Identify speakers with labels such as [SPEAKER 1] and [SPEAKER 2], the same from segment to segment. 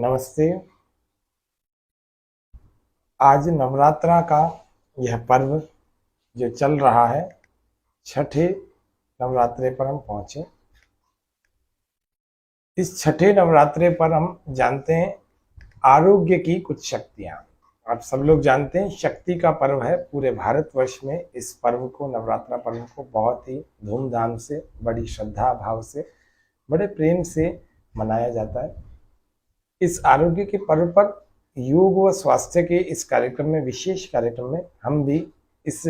[SPEAKER 1] नमस्ते। आज नवरात्रा का यह पर्व जो चल रहा है, छठे नवरात्रे पर हम पहुंचे। इस छठे नवरात्रे पर हम जानते हैं आरोग्य की कुछ शक्तियां। आप सब लोग जानते हैं शक्ति का पर्व है। पूरे भारतवर्ष में इस पर्व को, नवरात्रा पर्व को बहुत ही धूमधाम से, बड़ी श्रद्धा भाव से, बड़े प्रेम से मनाया जाता है। इस आरोग्य के पर्व पर योग व स्वास्थ्य के इस कार्यक्रम में, विशेष कार्यक्रम में, हम भी इस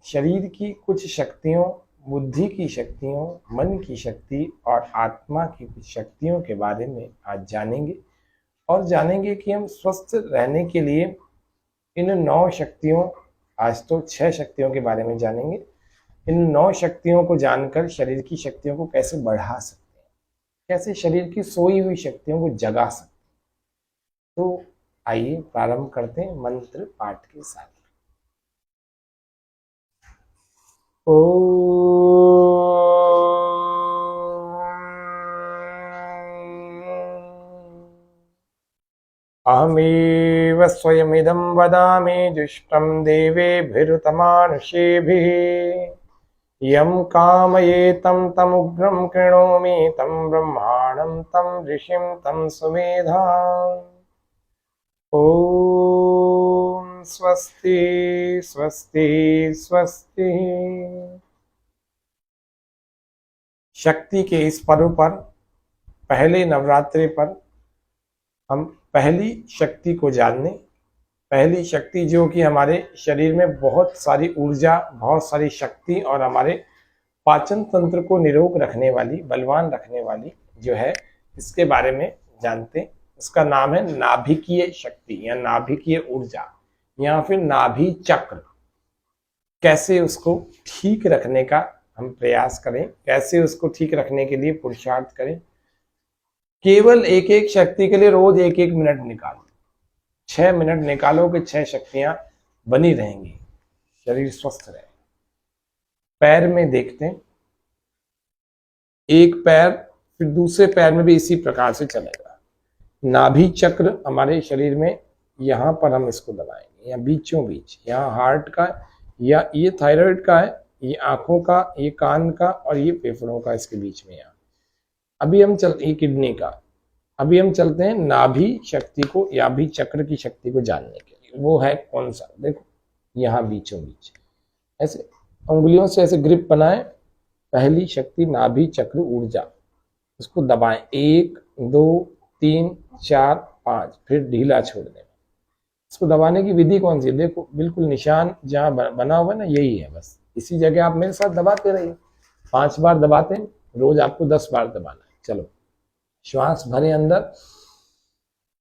[SPEAKER 1] शरीर की कुछ शक्तियों, बुद्धि की शक्तियों, मन की शक्ति और आत्मा की कुछ शक्तियों के बारे में आज जानेंगे। और जानेंगे कि हम स्वस्थ रहने के लिए इन 9 शक्तियों, आज तो 6 शक्तियों के बारे में जानेंगे। इन 9 शक्तियों को जानकर शरीर की शक्तियों को कैसे बढ़ा सकते हैं, कैसे शरीर की सोई हुई शक्तियों को जगा सकते हैं। तो आइए प्रारंभ करते हैं मंत्र पाठ के साथ। अहमेव स्वयमिदं वदामि दुष्टं देवेभिरुतमानुषेभिः। यं कामयेतं तमुग्रं कृणोमि तं ब्रह्माणं तं ऋषिं तं सुमेधाम्। ओम स्वस्ति स्वस्ति स्वस्ति। शक्ति के इस पर्व पर, पहले नवरात्रि पर, हम पहली शक्ति को जानने। पहली शक्ति जो कि हमारे शरीर में बहुत सारी ऊर्जा, बहुत सारी शक्ति और हमारे पाचन तंत्र को निरोग रखने वाली, बलवान रखने वाली जो है, इसके बारे में जानते हैं। इसका नाम है नाभिकीय शक्ति या नाभिकीय ऊर्जा या फिर नाभि चक्र। कैसे उसको ठीक रखने का हम प्रयास करें, कैसे उसको ठीक रखने के लिए पुरुषार्थ करें। केवल एक एक शक्ति के लिए रोज एक एक मिनट निकालो। 6 मिनट निकालो कि 6 शक्तियां बनी रहेंगी, शरीर स्वस्थ रहे। पैर में देखते हैं, एक पैर फिर दूसरे पैर में भी इसी प्रकार से चलेगा। नाभि चक्र हमारे शरीर में, यहाँ पर हम इसको दबाएंगे, या बीचों बीच, यहाँ हार्ट का, या ये थायराइड का है, ये आंखों का, ये कान का और ये फेफड़ों का, इसके बीच में यहाँ। अभी हम ये किडनी का। अभी हम चलते हैं नाभि शक्ति को, या भी चक्र की शक्ति को जानने के लिए। वो है कौन सा? देखो यहाँ बीचों बीच, ऐसे उंगलियों से ऐसे ग्रिप बनाए। पहली शक्ति नाभि चक्र ऊर्जा, उसको दबाएं। 1 2 3 4 5, फिर ढीला छोड़ देना। इसको दबाने की विधि कौन सी है? देखो बिल्कुल निशान जहां बना हुआ है ना, यही है। बस इसी जगह आप मेरे साथ दबाते रहिए। 5 बार दबाते हैं, रोज आपको 10 बार दबाना है। चलो, श्वास भरे अंदर,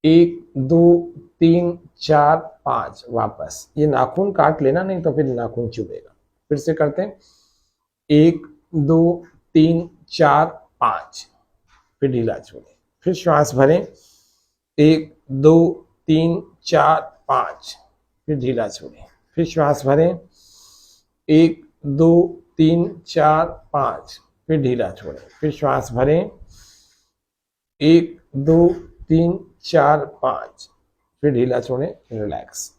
[SPEAKER 1] 1 2 3 4 5, वापस। ये नाखून काट लेना, नहीं तो फिर नाखून चुभेगा। फिर से करते हैं, 1 2 3 4 5, फिर ढीला छोड़े। फिर श्वास भरें, 1 2 3 4 5, फिर ढीला छोड़ें। फिर श्वास भरें, 1 2 3 4 5, फिर ढीला छोड़ें। फिर श्वास भरें, 1 2 3 4 5, फिर ढीला छोड़ें। रिलैक्स।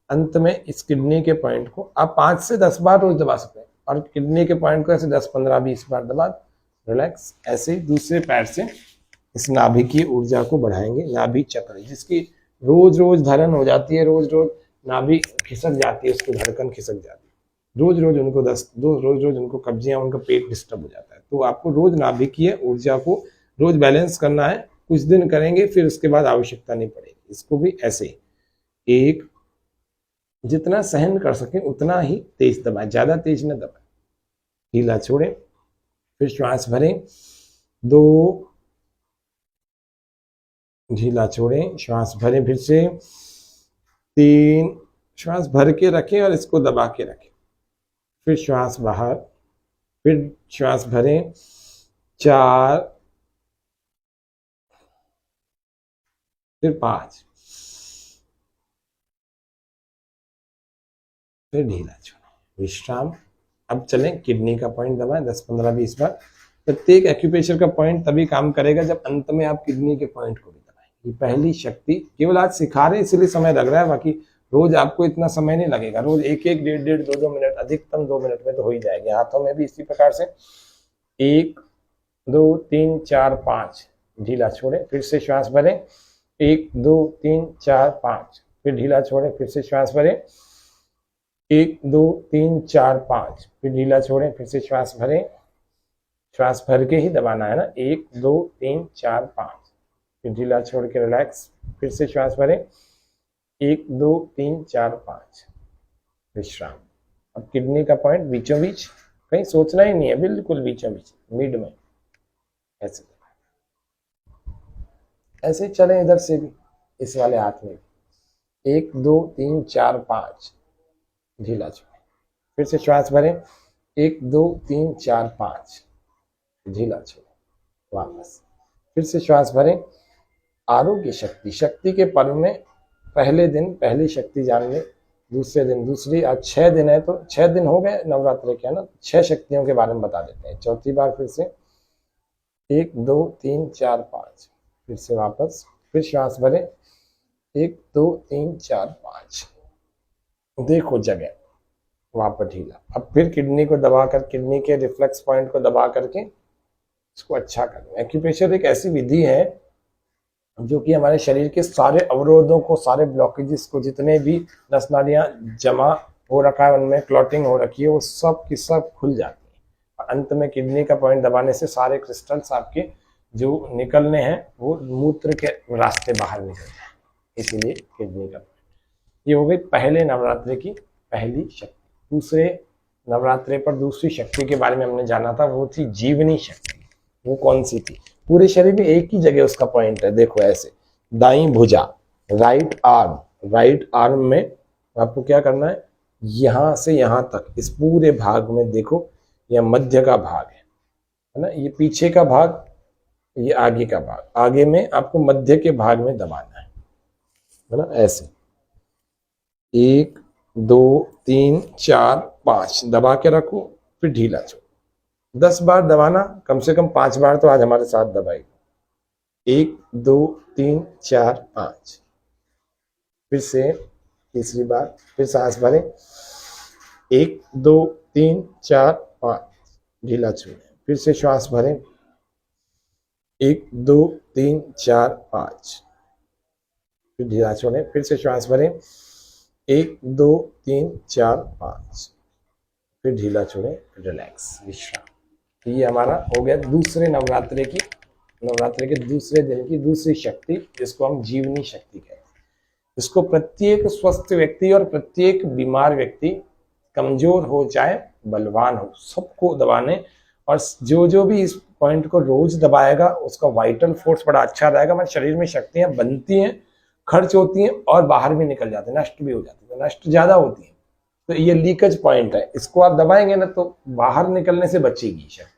[SPEAKER 1] अंत में इस किडनी के पॉइंट को आप 5 से 10 बार रोज दबा सकते हैं, और किडनी के पॉइंट को ऐसे 10 15 20 बार दबा। रिलैक्स। ऐसे ही दूसरे पैर से इस नाभि की ऊर्जा को बढ़ाएंगे। नाभि चक्र जिसकी रोज रोज धड़कन हो जाती है, रोज रोज नाभि खिसक जाती है, उसकी धड़कन खिसक जाती है, रोज रोज उनको रोज रोज उनको कब्जियां, उनका पेट डिस्टर्ब हो जाता है। तो आपको रोज नाभिकीय ऊर्जा को रोज बैलेंस करना है। कुछ दिन करेंगे, फिर उसके बाद आवश्यकता नहीं पड़ेगी। इसको भी ऐसे एक, जितना सहन कर सके उतना ही तेज दबाएं, ज्यादा तेज न दबाएं। ढीला छोड़ें। फिर श्वास भरें, 2, ढीला छोड़ें। श्वास भरें, फिर से 3, श्वास भर के रखें और इसको दबा के रखें। फिर श्वास बाहर, फिर श्वास भरें, 4, फिर 5, फिर ढीला छोड़ें। विश्राम। अब चलें, किडनी का पॉइंट दबाएं 10 15 20 बार। प्रत्येक एक्यूप्रेशर का पॉइंट तभी काम करेगा जब अंत में आप किडनी के पॉइंट को भी दबाएंगे। ये पहली शक्ति, केवल आज सिखा रहे इसलिए समय लग रहा है, बाकी रोज आपको इतना समय नहीं लगेगा। रोज 1-1, 1.5, 2-2 मिनट, अधिकतम 2 मिनट में तो हो ही जाएगी। हाथों में भी इसी प्रकार से 1 2 3 4 5, ढीला छोड़े, फिर से श्वास भरें, 1 2 3 4 5, फिर ढीला छोड़े, फिर से श्वास भरें, 1 2 3 4 5, फिर ढीला छोड़े, फिर से श्वास भरें, श्वास भर के ही दबाना है ना, 1 2 3 4 5, फिर ढीला छोड़ के रिलैक्स, फिर से श्वास भरें, 1 2 3 4 5, विश्राम। अब किडनी का पॉइंट बीचों बीच, कहीं सोचना ही नहीं है, बिल्कुल बीचों बीच, मिड में, ऐसे ऐसे चले इधर से भी, इस वाले हाथ में भी, 1 2 3 4 5, ढीला छोड़े, फिर से श्वास भरें, 1 2 3 4 5, ढीला छोड़े, वापस, फिर से श्वास भरें। आरोग्य शक्ति, शक्ति के पर्व में पहले दिन पहली शक्ति जान लें, दूसरे दिन दूसरी। आज 6 दिन है तो 6 दिन हो गए नवरात्रि के, है ना, 6 शक्तियों के बारे में बता देते हैं। चौथी बार फिर से 1 2 3 4 5, फिर से वापस, फिर श्वास भरें, 1 2 3 4 5, देखो जगह, वापस ढीला। अब फिर किडनी को दबाकर, किडनी के रिफ्लेक्स पॉइंट को दबा करके इसको अच्छा करना। एक्यूप्रेशर एक ऐसी विधि है जो कि हमारे शरीर के सारे अवरोधों को, सारे ब्लॉकेजेस को, जितने भी नस नाड़ियां जमा हो रखा है, उनमें क्लॉटिंग हो रखी है, वो सब की सब खुल जाती है। और अंत में किडनी का पॉइंट दबाने से सारे क्रिस्टल्स आपके जो निकलने हैं वो मूत्र के रास्ते बाहर निकल जाए, इसीलिए किडनी का पॉइंट। ये हो गई पहले नवरात्रि की पहली शक्ति। दूसरे नवरात्रि पर दूसरी शक्ति के बारे में हमने जाना था, वो थी जीवनी शक्ति। वो कौन सी थी? पूरे शरीर में एक ही जगह उसका पॉइंट है, देखो ऐसे, दाईं भुजा, राइट आर्म में आपको क्या करना है, यहां से यहां तक, इस पूरे भाग में देखो, यह मध्य का भाग है ना, ये पीछे का भाग, ये आगे का भाग, आगे में आपको मध्य के भाग में दबाना है ना, ऐसे 1 2 3 4 5 दबा के रखो, फिर ढीला छोड़ो। 10 बार दबाना, कम से कम 5 बार तो आज हमारे साथ दबाई। 1 2 3 4 5, फिर से तीसरी बार, फिर सांस भरें, 1 2 3 4 5, ढीला छोड़ें, फिर से श्वास भरें, 1 2 3 4 5, फिर ढीला छोड़ें, फिर से श्वास भरें, 1 2 3 4 5, फिर ढीला छोड़ें, रिलैक्स, विश्राम। ये हमारा हो गया दूसरे नवरात्रि के दूसरे दिन की दूसरी शक्ति, जिसको हम जीवनी शक्ति कहते हैं। इसको प्रत्येक स्वस्थ व्यक्ति और प्रत्येक बीमार व्यक्ति, कमजोर हो चाहे बलवान हो, सबको दबाने, और जो भी इस पॉइंट को रोज दबाएगा उसका वाइटल फोर्स बड़ा अच्छा रहेगा। हमारे शरीर में शक्तियां बनती हैं, खर्च होती हैं और बाहर भी निकल जाती है, नष्ट भी हो जाती है, नष्ट ज्यादा होती है। तो ये लीकेज पॉइंट है, इसको आप दबाएंगे ना तो बाहर निकलने से बचेगी शक्ति,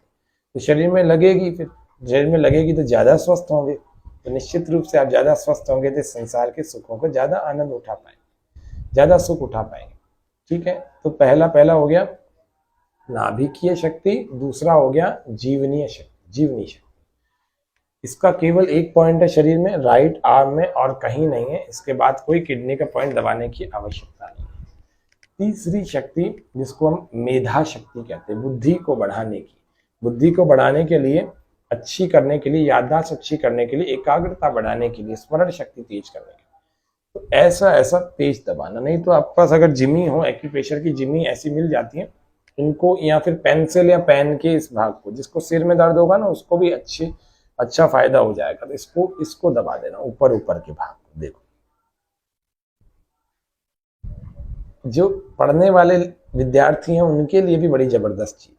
[SPEAKER 1] तो शरीर में लगेगी, फिर शरीर में लगेगी तो ज्यादा स्वस्थ होंगे। तो निश्चित रूप से आप ज्यादा स्वस्थ होंगे तो संसार के सुखों को ज्यादा आनंद उठा पाएंगे, ज्यादा सुख उठा पाएंगे। ठीक है, तो पहला हो गया नाभिकीय शक्ति, दूसरा हो गया जीवनी शक्ति। इसका केवल एक पॉइंट है शरीर में, राइट आर्म में, और कहीं नहीं है। इसके बाद कोई किडनी का पॉइंट दबाने की आवश्यकता नहीं है। तीसरी शक्ति, जिसको हम मेधा शक्ति कहते हैं, बुद्धि को बढ़ाने के लिए, अच्छी करने के लिए, याददाश्त अच्छी करने के लिए, एकाग्रता बढ़ाने के लिए, स्मरण शक्ति तेज करने के लिए, तो ऐसा तेज दबाना। नहीं तो आपके पास अगर जिमी हो, एक्यूप्रेशर की जिमी ऐसी मिल जाती है इनको, या फिर पेंसिल या पेन के इस भाग को, जिसको सिर में दर्द होगा ना उसको भी अच्छा फायदा हो जाएगा। तो इसको दबा देना, ऊपर के भाग को। देखो, जो पढ़ने वाले विद्यार्थी हैं उनके लिए भी बड़ी जबरदस्त चीज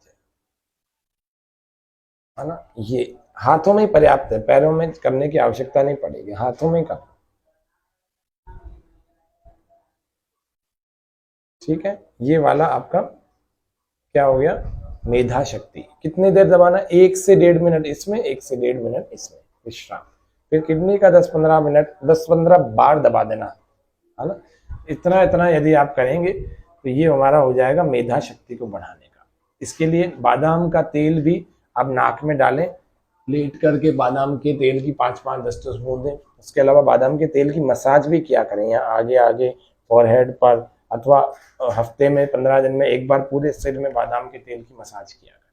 [SPEAKER 1] है ना। ये हाथों में ही पर्याप्त है, पैरों में करने की आवश्यकता नहीं पड़ेगी, हाथों में ही करना। ठीक है, ये वाला आपका क्या हो गया, मेधा शक्ति। कितनी देर दबाना, 1 से 1.5 मिनट इसमें, 1 से 1.5 मिनट इसमें, विश्राम। फिर किडनी का 10-15 मिनट, 10-15 बार दबा देना, है ना। इतना यदि आप करेंगे तो ये हमारा हो जाएगा मेधा शक्ति को बढ़ाने का। इसके लिए बादाम का तेल भी आप नाक में डालें, लेट करके बादाम के तेल की 5-5 10-10 बूंदें। उसके अलावा बादाम के तेल की मसाज भी किया करें, यहाँ आगे आगे फॉरहेड पर, अथवा हफ्ते में 15 दिन में एक बार पूरे सिर में बादाम के तेल की मसाज किया करें।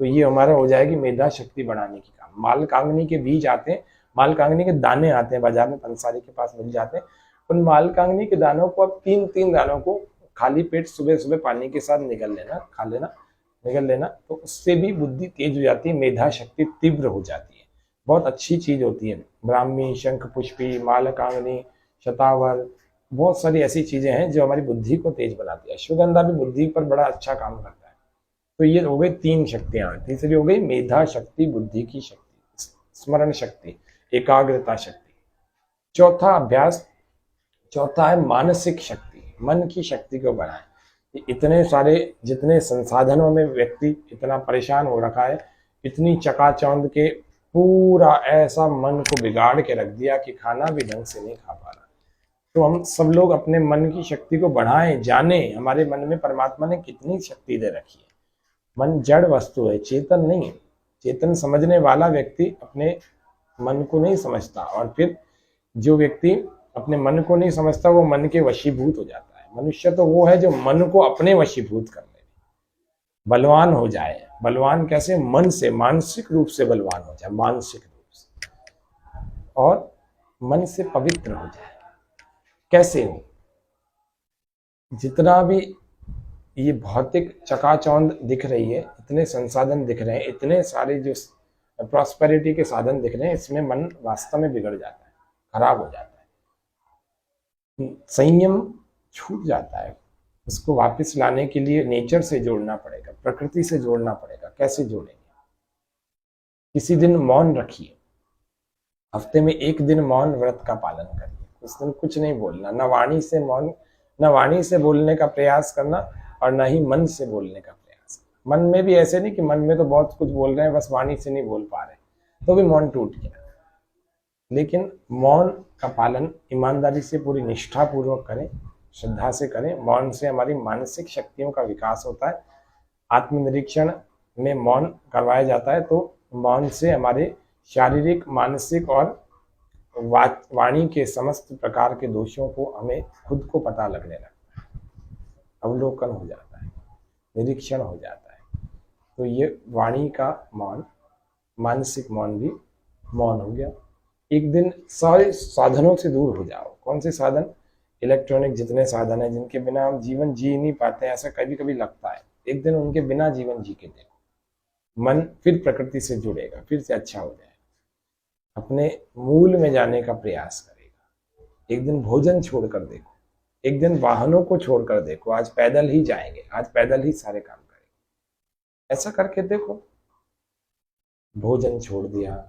[SPEAKER 1] तो ये हमारा हो जाएगी मेधा शक्ति बढ़ाने की काम। मालकांगनी के बीज आते हैं, मालकांगनी के दाने आते हैं बाजार में, पंसारी के पास मिल जाते हैं। उन मालकांगनी के दानों को आप 3-3 दानों को खाली पेट सुबह सुबह पानी के साथ निगल लेना, खा लेना, निगल लेना, तो उससे भी बुद्धि तेज हो जाती है, मेधा शक्ति तीव्र हो जाती है। बहुत अच्छी चीज होती है। ब्राह्मी, शंख पुष्पी, मालकांगनी, शतावर, बहुत सारी ऐसी चीजें हैं जो हमारी बुद्धि को तेज बनाती है। अश्वगंधा भी बुद्धि पर बड़ा अच्छा काम करता है। तो ये हो गई 3 शक्तियां। तीसरी हो गई मेधा शक्ति, बुद्धि की शक्ति, स्मरण शक्ति, एकाग्रता शक्ति। चौथा अभ्यास, चौथा है मानसिक शक्ति, मन की शक्ति को बढ़ाएं। इतने सारे जितने संसाधनों में व्यक्ति इतना परेशान हो रखा है, इतनी चकाचौंध के पूरा ऐसा मन को बिगाड़ के रख दिया कि खाना भी ढंग से नहीं खा पा रहा। तो हम सब लोग अपने मन की शक्ति को बढ़ाएं, जाने हमारे मन में परमात्मा ने कितनी शक्ति दे रखी है। मन जड़ वस्तु है, चेतन नहीं है। चेतन समझने वाला व्यक्ति अपने मन को नहीं समझता, और फिर जो व्यक्ति अपने मन को नहीं समझता वो मन के वशीभूत हो जाता है। मनुष्य तो वो है जो मन को अपने वशीभूत कर ले, बलवान हो जाए। बलवान कैसे? मन से, मानसिक रूप से बलवान हो जाए, मानसिक रूप से, और मन से पवित्र हो जाए। कैसे हो? जितना भी ये भौतिक चकाचौंध दिख रही है, इतने संसाधन दिख रहे हैं, इतने सारे जो प्रॉस्पेरिटी के साधन दिख रहे हैं, इसमें मन वास्तव में बिगड़ जाता है, खराब हो जाता है, संयम छूट जाता है। उसको वापस लाने के लिए नेचर से जोड़ना पड़ेगा, प्रकृति से जोड़ना पड़ेगा। कैसे जोड़ेंगे? किसी दिन मौन रखिए, हफ्ते में 1 दिन मौन व्रत का पालन करिए। उस दिन कुछ नहीं बोलना, न वाणी से मौन, न वाणी से बोलने का प्रयास करना, और न ही मन से बोलने का प्रयास। मन में भी ऐसे नहीं कि मन में तो बहुत कुछ बोल रहे हैं, बस वाणी से नहीं बोल पा रहे, तो भी मौन टूट गया। लेकिन मौन का पालन ईमानदारी से, पूरी निष्ठा पूर्वक करें, श्रद्धा से करें। मौन से हमारी मानसिक शक्तियों का विकास होता है। आत्मनिरीक्षण में मौन करवाया जाता है, तो मौन से हमारे शारीरिक, मानसिक और वाणी के समस्त प्रकार के दोषों को हमें खुद को पता लगने लगता है, अवलोकन हो जाता है, निरीक्षण हो जाता है। तो ये वाणी का मौन, मानसिक मौन भी मौन हो गया। एक दिन सारे साधनों से दूर हो जाओ। कौन से साधन? इलेक्ट्रॉनिक जितने साधन हैं, जिनके बिना हम जीवन जी नहीं पाते, ऐसा कभी कभी लगता है, एक दिन उनके बिना जीवन जी के देखो। मन फिर प्रकृति से जुड़ेगा, फिर से अच्छा हो जाएगा, अपने मूल में जाने का प्रयास करेगा। एक दिन भोजन छोड़कर देखो, एक दिन वाहनों को छोड़कर देखो। आज पैदल ही जाएंगे, आज पैदल ही सारे काम करेंगे, ऐसा करके देखो। भोजन छोड़ दिया,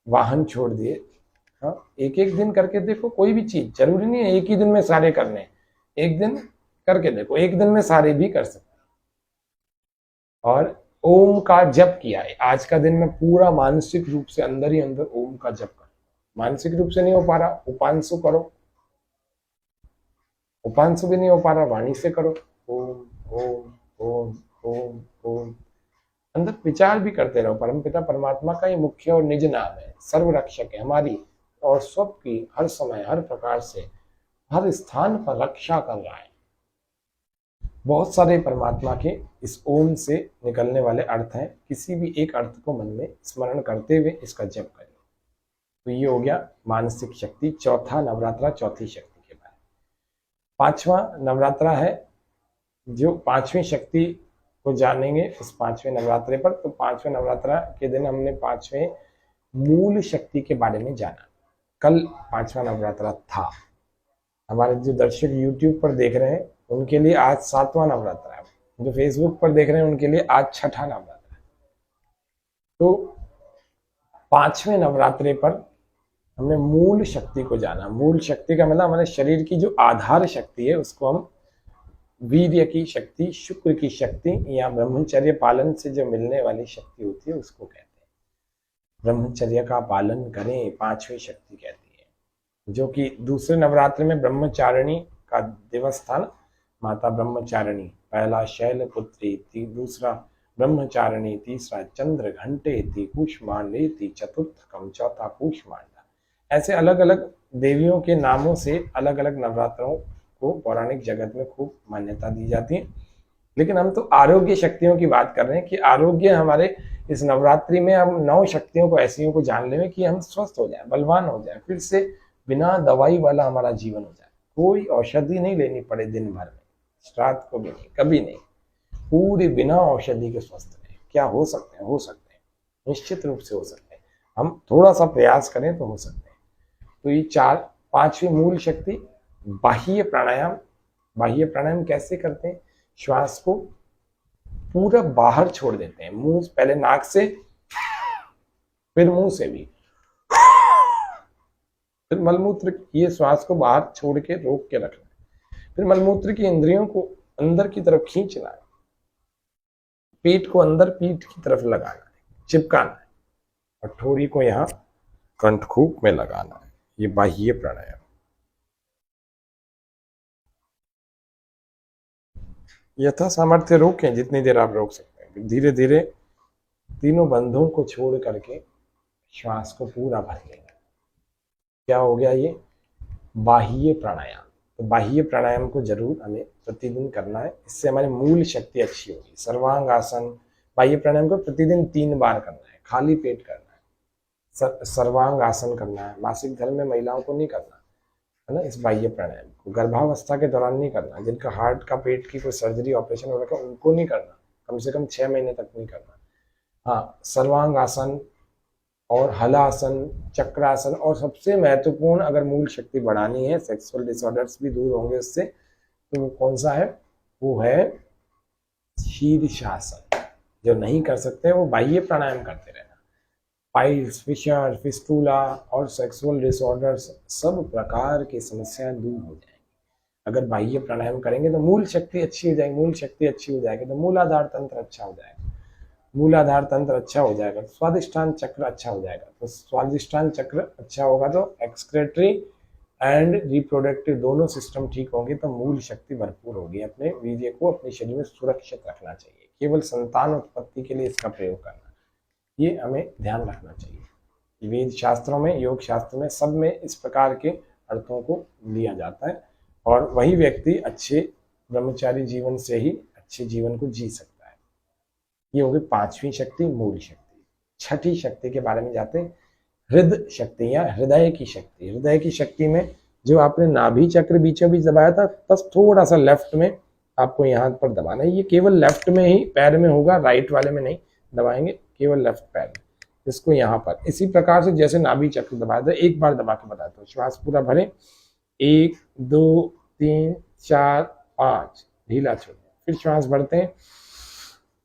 [SPEAKER 1] वाहन छोड़ दिए, हाँ, एक एक दिन करके देखो। कोई भी चीज जरूरी नहीं है एक ही दिन में सारे करने, एक दिन करके देखो, एक दिन में सारे भी कर सकते। और ओम का जप किया है, आज का दिन में पूरा मानसिक रूप से अंदर ही अंदर ओम का जप करो। मानसिक रूप से नहीं हो पा रहा, उपांशु करो, उपांशु भी नहीं हो पा रहा, वाणी से करो। ओम ओम ओम ओम ओम, अंदर विचार भी करते रहो। परमपिता परमात्मा का ये मुख्य और निज नाम है, सर्वरक्षक है, हमारी और सबकी हर समय हर प्रकार से हर स्थान पर रक्षा कर रहा है। बहुत सारे परमात्मा के इस ओम से निकलने वाले अर्थ हैं, किसी भी एक अर्थ को मन में स्मरण करते हुए इसका जप करें। तो ये हो गया मानसिक शक्ति, चौथा नवरात्रा, चौथी शक्ति के बारे में। 5वां नवरात्रा है, जो 5वीं शक्ति को जानेंगे इस 5वें नवरात्रे पर। तो 5वें नवरात्रा के दिन हमने 5वें मूल शक्ति के बारे में जाना। कल 5वां नवरात्रा था। हमारे जो दर्शक YouTube पर देख रहे हैं उनके लिए आज 7वां नवरात्रा है, जो फेसबुक पर देख रहे हैं उनके लिए आज 6ठा नवरात्रा है। तो 5वें नवरात्रे पर हमने मूल शक्ति को जाना। मूल शक्ति का मतलब हमारे शरीर की जो आधार शक्ति है उसको हम वीर्य की शक्ति, शुक्र की शक्ति, या ब्रह्मचर्य पालन से जो मिलने वाली शक्ति होती है उसको कहते हैं। ब्रह्मचर्य का पालन करें, 5वीं शक्ति कहती है। जो कि दूसरे नवरात्र में ब्रह्मचारिणी का दिवस था ना, माता ब्रह्मचारिणी, पहला शैलपुत्री, दूसरा ब्रह्मचारिणी तीसरा, चंद्र घंटेति, कूष्मांडेति चतुर्थकम चौथा कूष्मांडा। ऐसे अलग अलग देवियों के नामों से अलग अलग नवरात्रों को पौराणिक जगत में खूब मान्यता दी जाती है। लेकिन हम तो आरोग्य शक्तियों की बात कर रहे हैं कि आरोग्य हमारे इस नवरात्रि में हम 9 शक्तियों को ऐसी को जान लें कि हम स्वस्थ हो जाए, बलवान हो जाए, फिर से बिना दवाई वाला हमारा जीवन हो जाए, कोई औषधि नहीं लेनी पड़े दिन भर में, श्राद्ध को भी नहीं, कभी नहीं, पूरे बिना औषधि के स्वस्थ रहे। क्या हो सकते हैं? हो सकते हैं, निश्चित रूप से हो सकते हैं। हम थोड़ा सा प्रयास करें तो हो सकते हैं। तो ये 5वीं मूल शक्ति बाह्य प्राणायाम। बाह्य प्राणायाम कैसे करते हैं? श्वास को पूरा बाहर छोड़ देते हैं, मुंह पहले नाक से, फिर मुंह से भी, फिर मलमूत्र, ये श्वास को बाहर छोड़ के रोक के रखना है। फिर मलमूत्र की इंद्रियों को अंदर की तरफ खींचना है, पेट को अंदर पीठ की तरफ लगाना है, चिपकाना है, और ठोरी को यहाँ कंठकूप में लगाना है। ये बाह्य प्राणायाम। यथा सामर्थ्य रोकें, जितनी देर आप रोक सकते हैं। धीरे धीरे तीनों बंधों को छोड़ करके श्वास को पूरा भर लेना। क्या हो गया ये? बाह्य प्राणायाम। तो बाह्य प्राणायाम को जरूर हमें प्रतिदिन करना है, इससे हमारी मूल शक्ति अच्छी होगी। सर्वांग आसन, बाह्य प्राणायाम को प्रतिदिन 3 बार करना है, खाली पेट करना है। सर्वांग आसन करना है, मासिक धर्म में महिलाओं को नहीं करना है ना। इस बाह्य प्राणायाम को गर्भावस्था के दौरान नहीं करना, जिनका हार्ट का, पेट की कोई सर्जरी ऑपरेशन हो रखा है उनको नहीं करना, कम से कम 6 महीने तक नहीं करना। हाँ, सर्वांग आसन और हलासन, चक्रासन, और सबसे महत्वपूर्ण अगर मूल शक्ति बढ़ानी है, सेक्सुअल डिसऑर्डर्स भी दूर होंगे उससे, तो वो कौन सा है? वो है शीर्षासन। जो नहीं कर सकते वो बाह्य प्राणायाम करते रहना। पाइल्स, फिशर, फिस्टूला और सेक्सुअल डिसऑर्डर्स, सब प्रकार की समस्याएं दूर हो जाएंगी अगर बाह्य प्राणायाम करेंगे। तो मूल शक्ति अच्छी हो जाएगी, मूल शक्ति अच्छी हो जाएगी तो मूलाधार तंत्र अच्छा हो जाएगा, मूलाधार तंत्र अच्छा हो जाएगा तो स्वादिष्ठान चक्र अच्छा हो जाएगा। तो स्वादिष्ठान चक्र अच्छा होगा तो एक्सक्रेटरी एंड रिप्रोडक्टिव दोनों सिस्टम ठीक होंगे, तो मूल शक्ति भरपूर होगी। अपने वीर्य को अपने शरीर में सुरक्षित रखना चाहिए, केवल संतान उत्पत्ति के लिए इसका प्रयोग करना, ये हमें ध्यान रखना चाहिए। वेद शास्त्रों में, योग शास्त्र में, सब में इस प्रकार के अर्थों को लिया जाता है, और वही व्यक्ति अच्छे ब्रह्मचारी जीवन से ही अच्छे जीवन को जी सकता है। ये होगी 5वीं शक्ति, मूल शक्ति। 6ठी शक्ति के बारे में जाते हैं, हृदय शक्ति या हृदय की शक्ति। हृदय की शक्ति में जो आपने नाभि चक्र बीचों बीच दबाया था, बस थोड़ा सा लेफ्ट में आपको यहाँ पर दबाना है। ये केवल लेफ्ट में ही पैर में होगा, राइट वाले में नहीं दबाएंगे, केवल लेफ्ट पैर में। इसको यहाँ पर इसी प्रकार से जैसे नाभि चक्र दबाया था, एक बार दबा के बताता हूँ। श्वास पूरा भरें, 1 2 3 4 5, ढीला छोड़ें। फिर श्वास भरते हैं,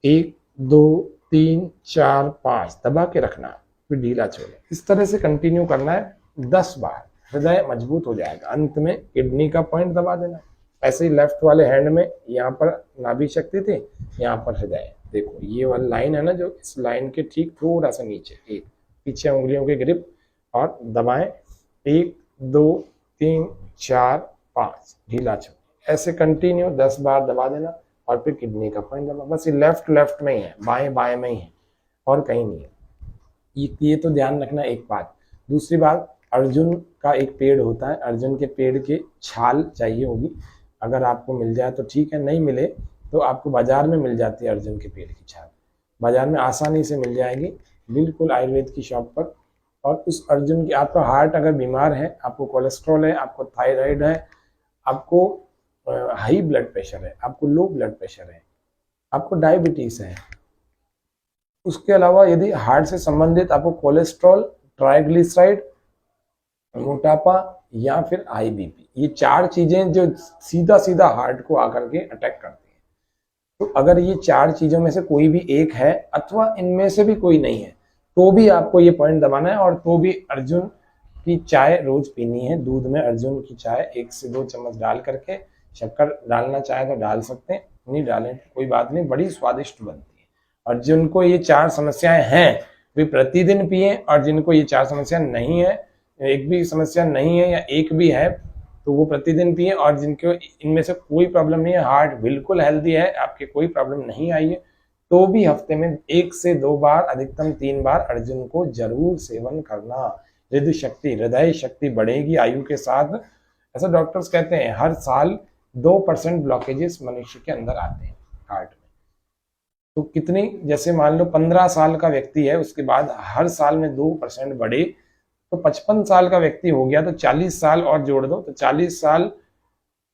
[SPEAKER 1] 1 2 3 4 5, दबा के रखना, फिर ढीला छोड़ें। इस तरह से कंटिन्यू करना है 10 बार। हृदय मजबूत हो जाएगा। अंत में किडनी का पॉइंट दबा देना। ऐसे ही लेफ्ट वाले हैंड में यहाँ पर नाभि शक्ति थी, यहाँ पर हृदय। देखो ये वाली लाइन है ना, जो इस लाइन के ठीक थोड़ा सा नीचे, एक पीछे उंगलियों के ग्रिप, और दबाएं 1 2 3 4 5, ढीला छोड़ें। ऐसे कंटिन्यू 10 बार दबा देना, और फिर किडनी का पॉइंट दबा। बस ये लेफ्ट में ही है, बाएं में ही है, और कहीं नहीं है। ये तो ध्यान रखना एक बात। दूसरी बात, अर्जुन का एक पेड़ होता है, अर्जुन के पेड़ के छाल चाहिए होगी। अगर आपको मिल जाए तो ठीक है, नहीं मिले तो आपको बाजार में मिल जाती है अर्जुन के पेड़ की छाल, बाजार में आसानी से मिल जाएगी, बिल्कुल आयुर्वेद की शॉप पर। और उस अर्जुन की, आपका हार्ट अगर बीमार है, आपको कोलेस्ट्रॉल है, आपको थायराइड है, आपको हाई ब्लड प्रेशर है, आपको लो ब्लड प्रेशर है, आपको डायबिटीज है, उसके अलावा यदि हार्ट से संबंधित आपको कोलेस्ट्रॉल, ट्राइग्लिसराइड, मोटापा या फिर हाई बीपी, ये 4 चीजें जो सीधा हार्ट को आकर के अटैक करती हैं, तो अगर ये 4 चीजों में से कोई भी एक है, अथवा इनमें से भी कोई नहीं है, तो भी आपको ये पॉइंट दबाना है। और तो भी अर्जुन की चाय रोज पीनी है। दूध में अर्जुन की चाय 1 से 2 चम्मच डाल करके, शक्कर डालना चाहे तो डाल सकते हैं, नहीं डालें कोई बात नहीं, बड़ी स्वादिष्ट बनती है। और जिनको ये 4 समस्याएं हैं वे प्रतिदिन पिए, और जिनको ये 4 समस्या नहीं है, एक भी समस्या नहीं है या एक भी है, तो वो प्रतिदिन पिए। और जिनको इनमें से कोई प्रॉब्लम नहीं है, हार्ट बिल्कुल हेल्दी है, आपके कोई प्रॉब्लम नहीं आई है, तो भी हफ्ते में 1 से 2 बार, अधिकतम 3 बार अर्जुन को जरूर सेवन करना। हृदय शक्ति बढ़ेगी आयु के साथ। ऐसा डॉक्टर्स कहते हैं। हर साल 2% ब्लॉकेजेस मनुष्य के अंदर आते हैं हार्ट में। तो कितनी, जैसे मान लो 15 साल का व्यक्ति है, उसके बाद हर साल में 2% बढ़े तो 55 साल का व्यक्ति हो गया, तो 40 साल और जोड़ दो, तो 40 साल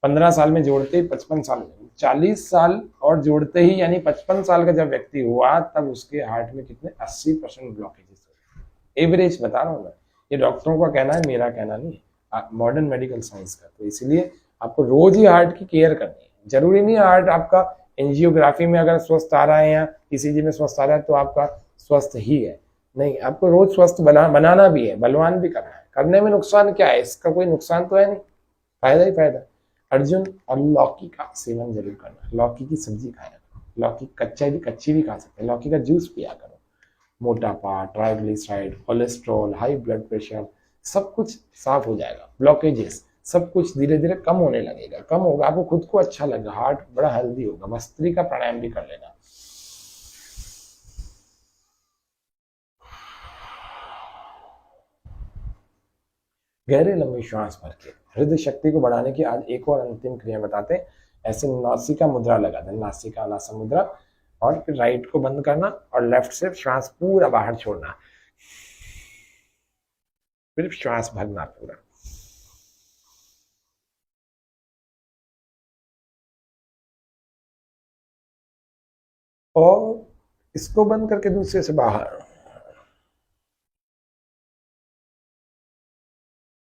[SPEAKER 1] 15 साल में जोड़ते ही 55 साल में, 40 साल और जोड़ते ही यानी 55 साल का जब व्यक्ति हुआ तब उसके हार्ट में कितने 80% ब्लॉकेजेस हुए। एवरेज बता रहा हूँ मैं, ये डॉक्टरों का कहना है, मेरा कहना नहीं, मॉडर्न मेडिकल साइंस का। तो इसलिए आपको रोज ही हार्ट की केयर करनी है। जरूरी नहीं हार्ट आपका एंजियोग्राफी में अगर स्वस्थ आ रहा है या ईसीजी में स्वस्थ आ रहा है तो आपका स्वस्थ ही है, नहीं, आपको रोज स्वस्थ बनाना भी है, बलवान भी करना है। करने में नुकसान क्या है, इसका कोई नुकसान तो है नहीं, फायदा ही फायदा। अर्जुन और लौकी का सेवन जरूर करना, लौकी की सब्जी खाया करो, लौकी कच्ची भी खा सकते हैं, लौकी का जूस पिया करो। मोटापा, triglyceride, cholesterol, high blood pressure सब कुछ साफ हो जाएगा। ब्लॉकेजेस सब कुछ धीरे धीरे कम होने लगेगा, कम होगा, आपको खुद को अच्छा लगेगा, हार्ट बड़ा हेल्दी होगा। भस्त्रिका प्राणायाम भी कर लेना। गहरे लंबी श्वास भर के हृदय शक्ति को बढ़ाने की आज एक और अंतिम क्रिया बताते हैं। ऐसे नासिका मुद्रा लगा दें, नासिका नासा मुद्रा, और फिर राइट को बंद करना और लेफ्ट से श्वास पूरा बाहर छोड़ना, फिर श्वास भरना पूरा। और इसको बंद करके दूसरे से बाहर,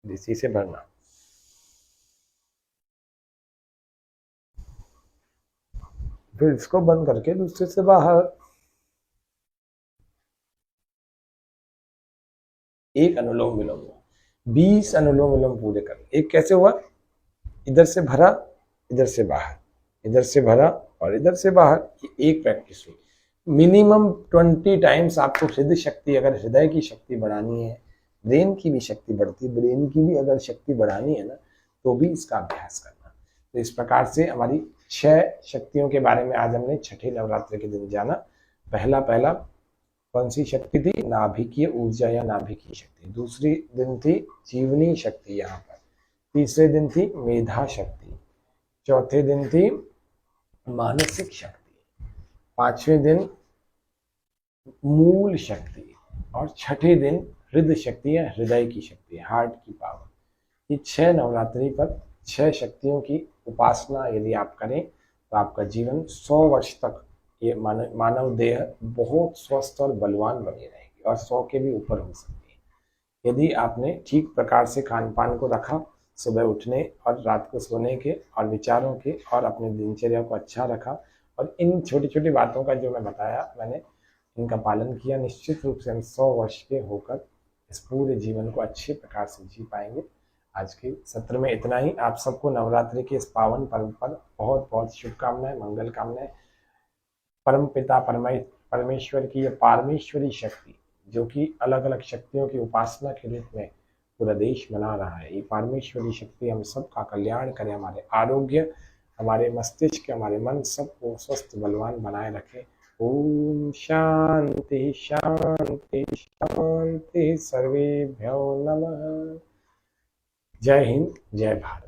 [SPEAKER 1] इसी से भरना। फिर इसको बंद करके दूसरे से बाहर। एक अनुलोम विलोम, 20 अनुलोम विलोम पूरे कर। एक कैसे हुआ, इधर से भरा, इधर से बाहर, इधर से भरा और इधर से बाहर। एक प्रैक्टिस हुई। मिनिमम 20 टाइम्स आपको हृदय शक्ति, अगर हृदय की शक्ति बढ़ानी है, ब्रेन की भी शक्ति बढ़ती है, ब्रेन की भी अगर शक्ति बढ़ानी है ना, तो भी इसका अभ्यास करना। तो इस प्रकार से हमारी 6 शक्तियों के बारे में आज हमने छठे नवरात्र के दिन जाना। पहला कौन सी शक्ति थी, नाभिकीय ऊर्जा या नाभिकीय शक्ति। दूसरी दिन थी जीवनी शक्ति यहाँ पर। तीसरे दिन थी मेधा शक्ति। चौथे दिन थी मानसिक शक्ति। पांचवें दिन मूल शक्ति। और छठे दिन हृदय शक्ति या हृदय की शक्ति, हार्ट की पावर। ये 6 नवरात्रि पर 6 शक्तियों की उपासना यदि आप करें तो आपका जीवन 100 वर्ष तक, ये मानव देह बहुत स्वस्थ और बलवान बनी रहेगी और 100 के भी ऊपर हो सकती है यदि आपने ठीक प्रकार से खान पान को रखा, सुबह उठने और रात को सोने के और विचारों के और अपने दिनचर्या को अच्छा रखा, और इन छोटी छोटी बातों का जो मैं बताया मैंने इनका पालन किया, निश्चित रूप से हम 100 वर्ष के होकर इस पूरे जीवन को अच्छे प्रकार से जी पाएंगे। आज के सत्र में इतना ही। आप सबको नवरात्रि के इस पावन पर्व पर बहुत बहुत शुभकामनाएं, मंगल कामनाएं। परम पिता परमेश्वर की यह पारमेश्वरी शक्ति, जो कि अलग अलग शक्तियों की उपासना के रूप में पूरा देश मना रहा है, ये पारमेश्वरी शक्ति हम सबका कल्याण करे, हमारे आरोग्य, हमारे मस्तिष्क, हमारे मन सबको स्वस्थ बलवान बनाए रखे। ओम शांति शांति शांति, सर्वेभ्यो नमः। जय हिंद, जय भारत।